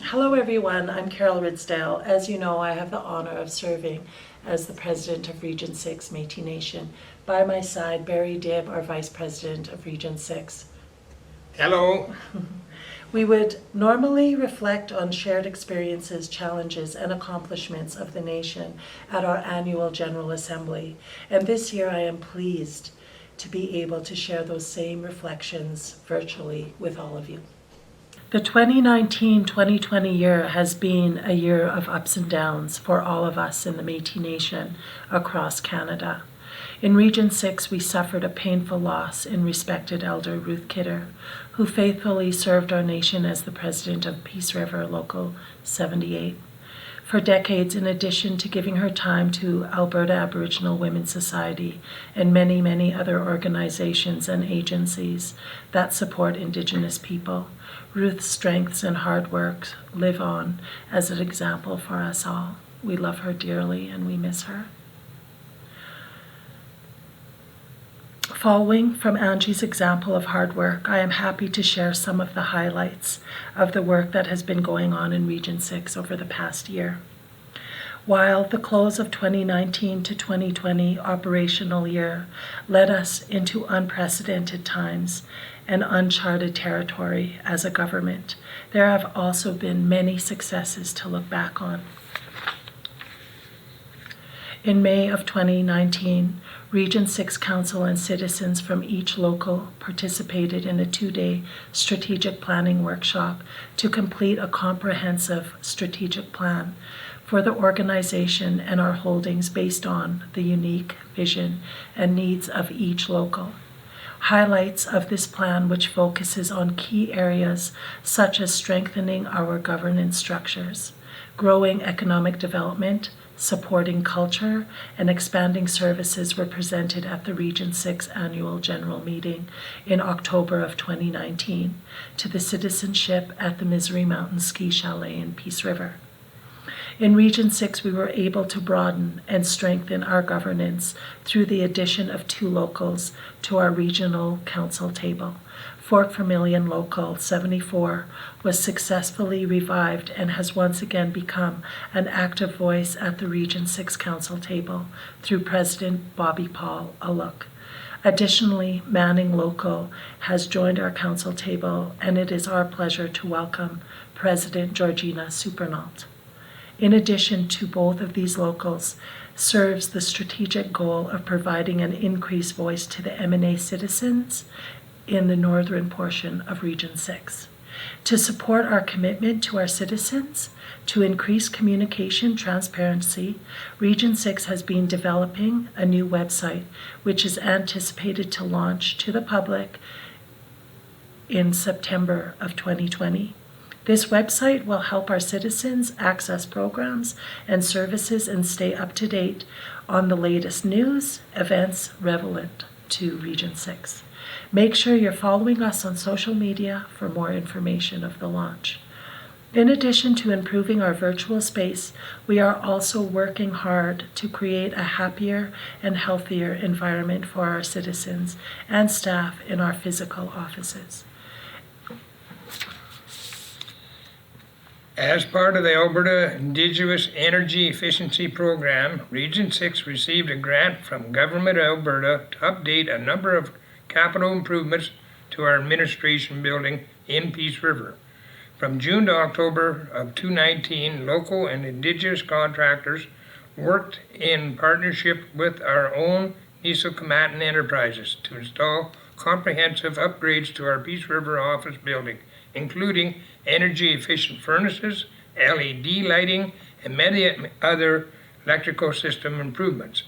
Hello everyone, I'm Carol Ridsdale. As you know, I have the honor of serving as the President of Region 6 Métis Nation. By my side, Barry Dibb, our Vice President of Region 6. Hello. We would normally reflect on shared experiences, challenges, and accomplishments of the nation at our annual General Assembly. And this year I am pleased to be able to share those same reflections virtually with all of you. The 2019-2020 year has been a year of ups and downs for all of us in the Métis Nation across Canada. In Region 6, we suffered a painful loss in respected Elder Ruth Kidder, who faithfully served our nation as the president of Peace River Local 78. For decades, in addition to giving her time to Alberta Aboriginal Women's Society and many, many other organizations and agencies that support Indigenous people, Ruth's strengths and hard work live on as an example for us all. We love her dearly and we miss her. Following from Angie's example of hard work, I am happy to share some of the highlights of the work that has been going on in Region 6 over the past year. While the close of 2019 to 2020 operational year led us into unprecedented times and uncharted territory as a government, there have also been many successes to look back on. In May of 2019, Region 6 Council and citizens from each local participated in a 2-day strategic planning workshop to complete a comprehensive strategic plan for the organization and our holdings based on the unique vision and needs of each local. Highlights of this plan, which focuses on key areas such as strengthening our governance structures, growing economic development, supporting culture, and expanding services, were presented at the Region 6 Annual General Meeting in October of 2019 to the citizenship at the Misery Mountain Ski Chalet in Peace River. In Region 6, we were able to broaden and strengthen our governance through the addition of 2 locals to our regional council table. Fort Vermilion Local 74 was successfully revived and has once again become an active voice at the Region 6 Council table through President Bobby Paul Aluk. Additionally, Manning Local has joined our council table, and it is our pleasure to welcome President Georgina Supernault. In addition to both of these locals, serves the strategic goal of providing an increased voice to the MNA citizens in the northern portion of Region 6. To support our commitment to our citizens, to increase communication transparency, Region 6 has been developing a new website, which is anticipated to launch to the public in September of 2020. This website will help our citizens access programs and services and stay up to date on the latest news, events relevant to Region 6. Make sure you're following us on social media for more information of the launch. In addition to improving our virtual space, we are also working hard to create a happier and healthier environment for our citizens and staff in our physical offices. As part of the Alberta Indigenous Energy Efficiency Program, Region 6 received a grant from Government of Alberta to update a number of capital improvements to our administration building in Peace River. From June to October of 2019, local and Indigenous contractors worked in partnership with our own Niso-Comatan enterprises to install comprehensive upgrades to our Peace River office building, including energy-efficient furnaces, LED lighting, and many other electrical system improvements.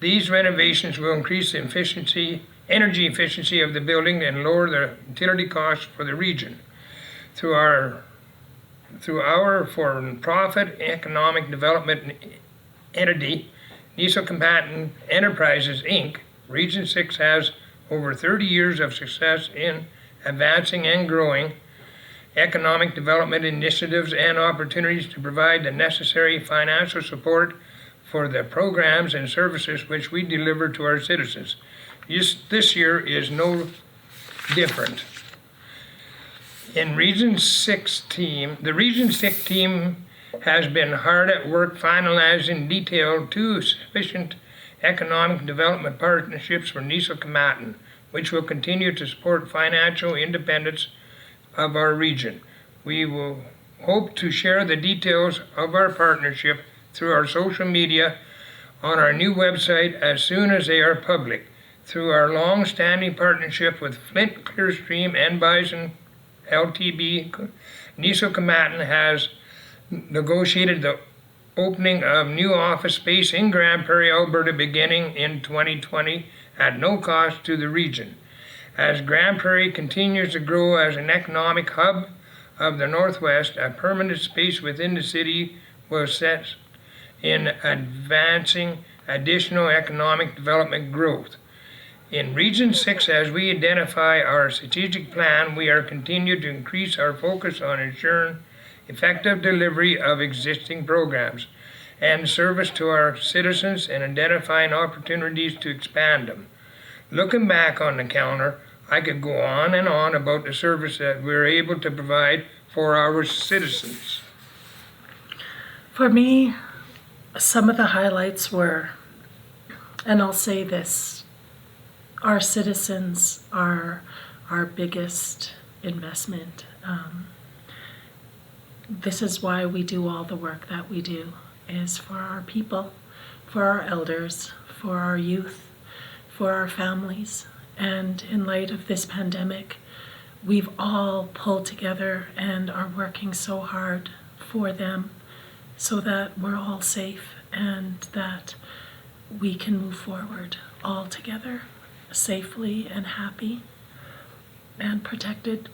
These renovations will increase the energy efficiency of the building and lower the utility costs for the region. Through our for-profit economic development entity, Niso-Comatan Enterprises, Inc., Region 6 has over 30 years of success in advancing and growing economic development initiatives and opportunities to provide the necessary financial support for the programs and services which we deliver to our citizens. This year is no different. The Region 6 team has been hard at work finalizing detail two sufficient economic development partnerships for Nisikomatin, which will continue to support financial independence of our region. We will hope to share the details of our partnership through our social media on our new website as soon as they are public. Through our long-standing partnership with Flint Clearstream and Bison LTB, Nisikomatin has negotiated the opening of new office space in Grand Prairie, Alberta beginning in 2020 at no cost to the region. As Grand Prairie continues to grow as an economic hub of the Northwest, a permanent space within the city will assist in advancing additional economic development growth. In Region 6, as we identify our strategic plan, we are continuing to increase our focus on ensuring effective delivery of existing programs and service to our citizens and identifying opportunities to expand them. Looking back on the calendar, I could go on and on about the service that we're able to provide for our citizens. For me, some of the highlights were, and I'll say this, our citizens are our biggest investment. This is why we do all the work that we do, is for our people, for our elders, for our youth, for our families. And in light of this pandemic, we've all pulled together and are working so hard for them so that we're all safe and that we can move forward all together safely and happy and protected.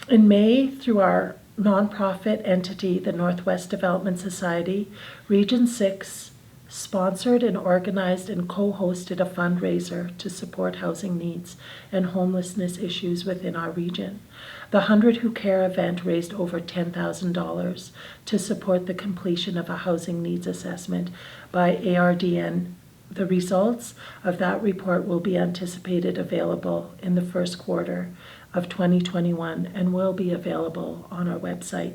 In May, through our nonprofit entity, the Northwest Development Society, Region 6 sponsored and organized and co-hosted a fundraiser to support housing needs and homelessness issues within our region. The 100 Who Care event raised over $10,000 to support the completion of a housing needs assessment by ARDN. The results of that report will be anticipated available in the first quarter of 2021 and will be available on our website.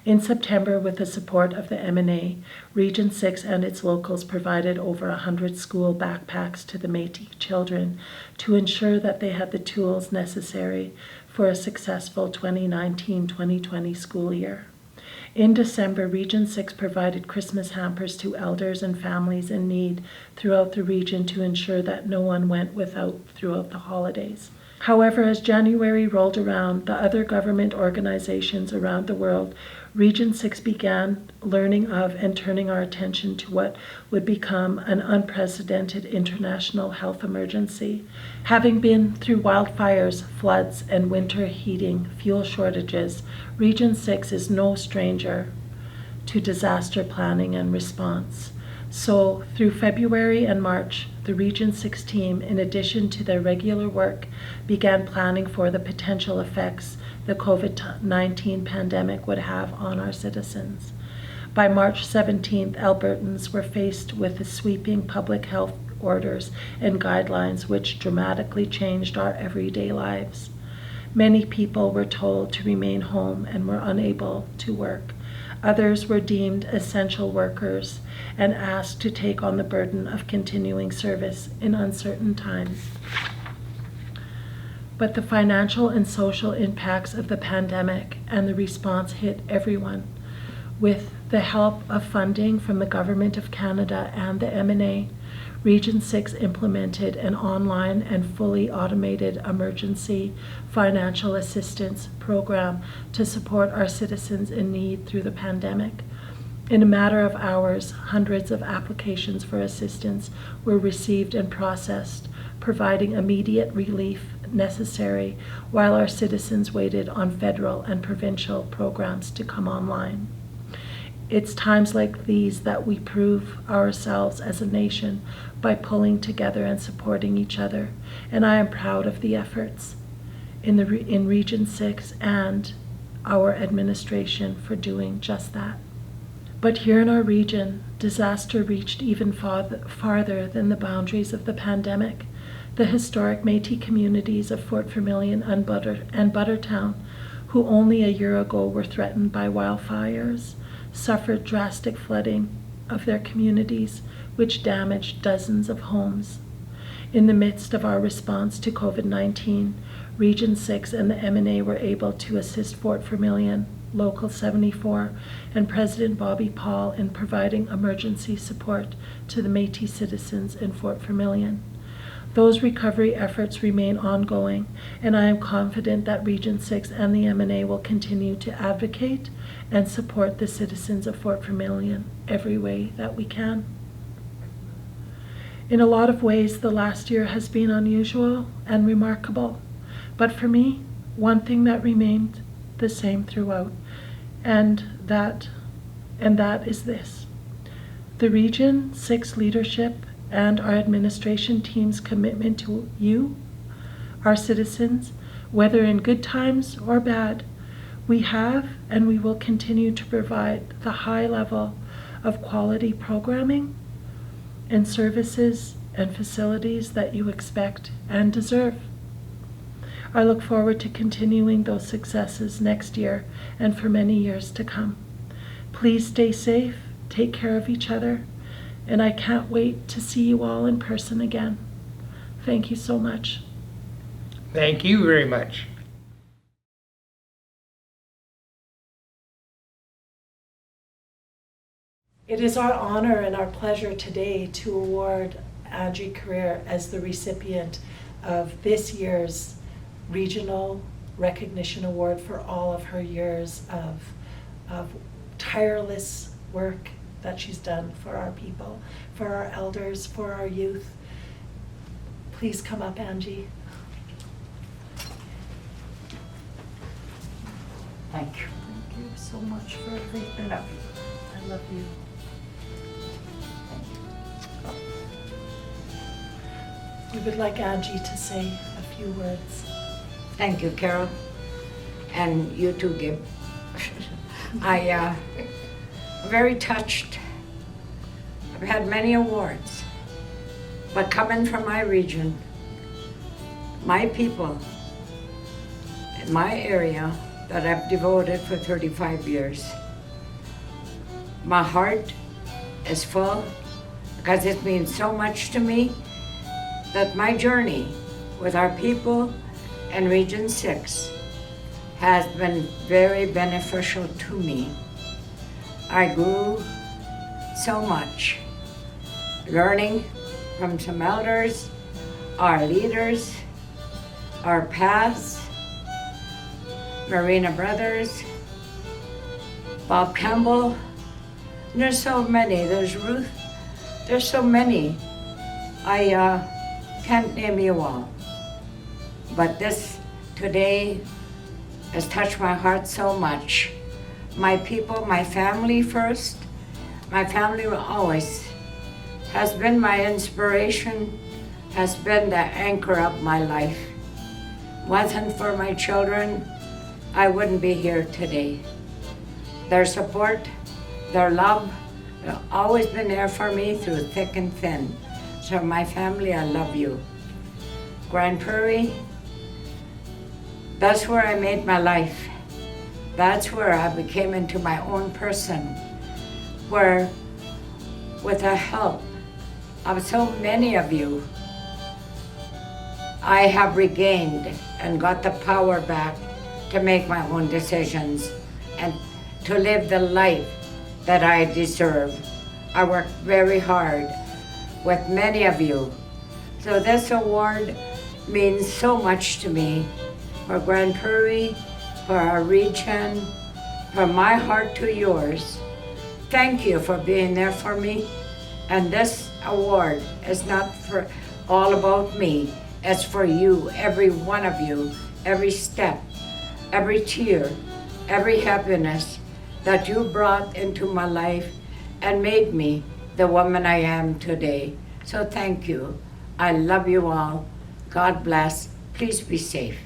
In September, with the support of the MNA, Region 6 and its locals provided over 100 school backpacks to the Métis children to ensure that they had the tools necessary for a successful 2019-2020 school year. In December, Region 6 provided Christmas hampers to elders and families in need throughout the region to ensure that no one went without throughout the holidays. However, as January rolled around, the other government organizations around the world, Region 6 began learning of and turning our attention to what would become an unprecedented international health emergency. Having been through wildfires, floods, and winter heating fuel shortages, Region 6 is no stranger to disaster planning and response. So through February and March, the Region 6 team, in addition to their regular work, began planning for the potential effects the COVID-19 pandemic would have on our citizens. By March 17th, Albertans were faced with the sweeping public health orders and guidelines which dramatically changed our everyday lives. Many people were told to remain home and were unable to work. Others were deemed essential workers and asked to take on the burden of continuing service in uncertain times. But the financial and social impacts of the pandemic and the response hit everyone. With the help of funding from the Government of Canada and the MNA, Region 6 implemented an online and fully automated emergency financial assistance program to support our citizens in need through the pandemic. In a matter of hours, hundreds of applications for assistance were received and processed, providing immediate relief necessary while our citizens waited on federal and provincial programs to come online. It's times like these that we prove ourselves as a nation by pulling together and supporting each other, and I am proud of the efforts in Region 6 and our administration for doing just that. But here in our region, disaster reached even farther than the boundaries of the pandemic. the historic Métis communities of Fort Vermilion and Buttertown, who only a year ago were threatened by wildfires, suffered drastic flooding of their communities, which damaged dozens of homes. In the midst of our response to COVID-19, Region 6 and the MNA were able to assist Fort Vermilion, Local 74, and President Bobby Paul in providing emergency support to the Métis citizens in Fort Vermilion. Those recovery efforts remain ongoing, and I am confident that Region 6 and the MNA will continue to advocate and support the citizens of Fort Vermilion every way that we can. In a lot of ways, the last year has been unusual and remarkable, but for me, one thing that remained the same throughout, and that is this: the Region 6 leadership and our administration team's commitment to you, our citizens, whether in good times or bad. We have and we will continue to provide the high level of quality programming and services and facilities that you expect and deserve. I look forward to continuing those successes next year and for many years to come. Please stay safe, take care of each other, and I can't wait to see you all in person again. Thank you so much. Thank you very much. It is our honor and our pleasure today to award Angie Career as the recipient of this year's Regional Recognition Award for all of her years of tireless work that she's done for our people, for our elders, for our youth. Please come up, Angie. Thank you. Thank you so much for everything. I love you. We would like Angie to say a few words. Thank you, Carol. And you too, Dibb. I'm very touched. I've had many awards, but coming from my region, my people, in my area that I've devoted for 35 years, my heart is full because it means so much to me that my journey with our people in Region 6 has been very beneficial to me. I grew so much, learning from some elders, our leaders, our past, Marina Brothers, Bob Campbell. And there's so many, there's Ruth, there's so many. I can't name you all. But this today has touched my heart so much. My people, my family first. My family always has been my inspiration, has been the anchor of my life. Wasn't for my children, I wouldn't be here today. Their support, their love, they've always been there for me through thick and thin. So my family, I love you. Grand Prairie, that's where I made my life. That's where I became into my own person, where with the help of so many of you, I have regained and got the power back to make my own decisions and to live the life that I deserve. I worked very hard with many of you. So this award means so much to me, for Grand Prairie, for our region, from my heart to yours. Thank you for being there for me. And this award is not for all about me. It's for you, every one of you, every step, every tear, every happiness that you brought into my life and made me the woman I am today. So thank you. I love you all. God bless. Please be safe.